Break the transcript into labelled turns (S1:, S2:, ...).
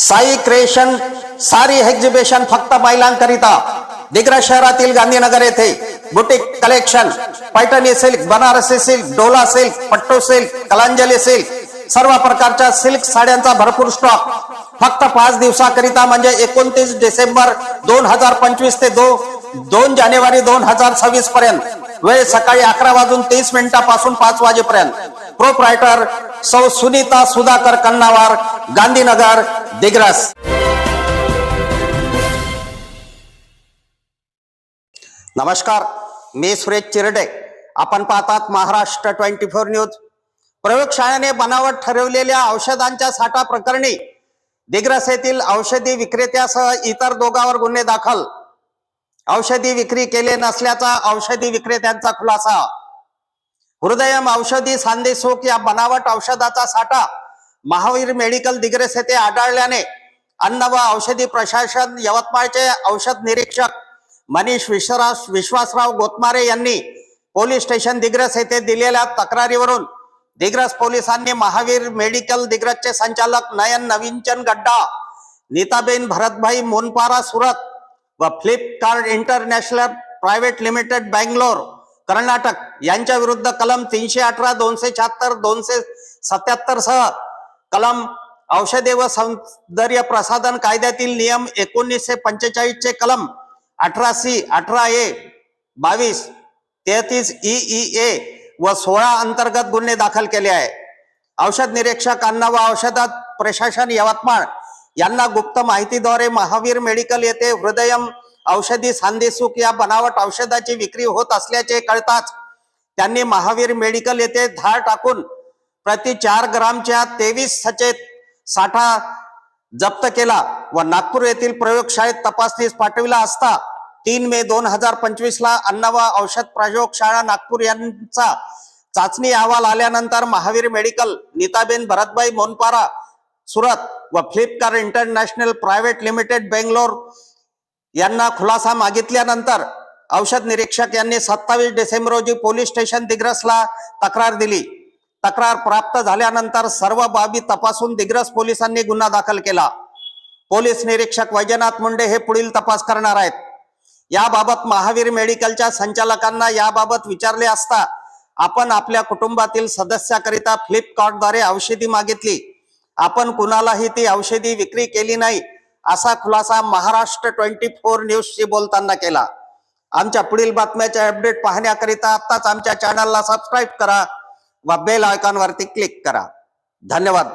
S1: Sai creation सारी exhibition फक्त महिलांकरिता दिग्रस शहरातील गांधीनगर येथे boutique collection Paithani silk, Banarasi silk, Dola silk, Pattu silk, Kalanjali silk सर्व प्रकारच्या सिल्क साड्यांचा भरपूर स्टॉक फक्त 5 दिवसाकरिता म्हणजे 29 डिसेंबर 2025 ते 2 जानेवारी 2026 पर्यंत. वेळ सकाळी 11:30 पासून 5 वाजेपर्यंत. प्रोप्रायटर सौ सुनीता सुधाकर कन्नावार, गांधीनगर, दिग्रस. नमस्कार, मी सुरेश चिरडे. आपण पाहतात महाराष्ट्र 24 न्यूज. प्रयोगशाळेने बनावट ठरवलेल्या औषधांच्या साठा प्रकरणी दिग्रस येथील औषधी विक्रेत्यासह इतर दोघांवर गुन्हे दाखल. औषधी विक्री केले नसल्याचा औषधी विक्रेत्यांचा खुलासा. हृदयम औषधी सांदेशोक या बनावट औषधाचा साठा महावीर मेडिकल दिग्रस येथे आढळल्याने अन्न व औषधी प्रशासन यवतमाळचे औषध निरीक्षक मनीष विश्वासराव गोतमारे यांनी पोलीस स्टेशन दिग्रस येथे दिलेल्या तक्रारीवरून दिग्रस पोलिसांनी महावीर मेडिकल दिग्रसचे संचालक नयन नवीनचंद गड्डा, नीताबेन भरतभाई मोनपारा सुरत व Flipkart international private limited Bangalore Karnataka यांच्या विरुद्ध कलम 318, 276, 277 सह कलम औषधे व सौंदर्य प्रसाधन कायद्यातील नियम 1945 चे कलम 18C, 18A, 22, 33 EEA व 16 अंतर्गत गुन्हे दाखल केले आहे. औषध निरीक्षक अन्न व औषध प्रशासन यवतमाळ यांना गुप्त माहितीद्वारे महावीर मेडिकल येथे हृदयम औषधी सांदेशुक या बनावट औषधाची विक्री होत असल्याचे कळताच त्यांनी महावीर मेडिकल येथे धाड टाकून प्रति 4 ग्रामच्या 23 सचेत साठा जप्त केला व नागपूर येथील प्रयोगशाळेत तपासणीस पाठविला असता 3 मे 2025 ला अन्न व औषध प्रयोगशाळा नागपूर यांचा चाचणी अहवाल आल्यानंतर महावीर मेडिकल, नीताबेन भरतभाई मोनपारा सुरत व Flipkart international private limited Bangalore यांना खुलासा मागितल्यानंतर औषध निरीक्षक यांनी 27 डिसेंबर रोजी पोलीस स्टेशन दिग्रसला तक्रार दिली. तक्रार प्राप्त झाल्यानंतर सर्व बाबी तपासून दिग्रस पोलिसांनी गुन्हा दाखल केला. पोलीस निरीक्षक वैजनाथ मुंडे हे पुढील तपास करणार आहेत. याबाबत महावीर मेडिकलच्या संचालकांना याबाबत विचारले असता आपण आपल्या कुटुंबातील सदस्याकरिता फ्लिपकार्टद्वारे औषधी मागितली, आपण कुणालाही ती औषधी विक्री केली नाही असा खुलासा महाराष्ट्र 24 न्यूजशी बोलताना केला. आमच्या पुढील बातम्याचे अपडेट पाहण्याकरिता आताच आमच्या चॅनलला सबस्क्राईब करा व बेल आयकॉनवरती क्लिक करा. धन्यवाद.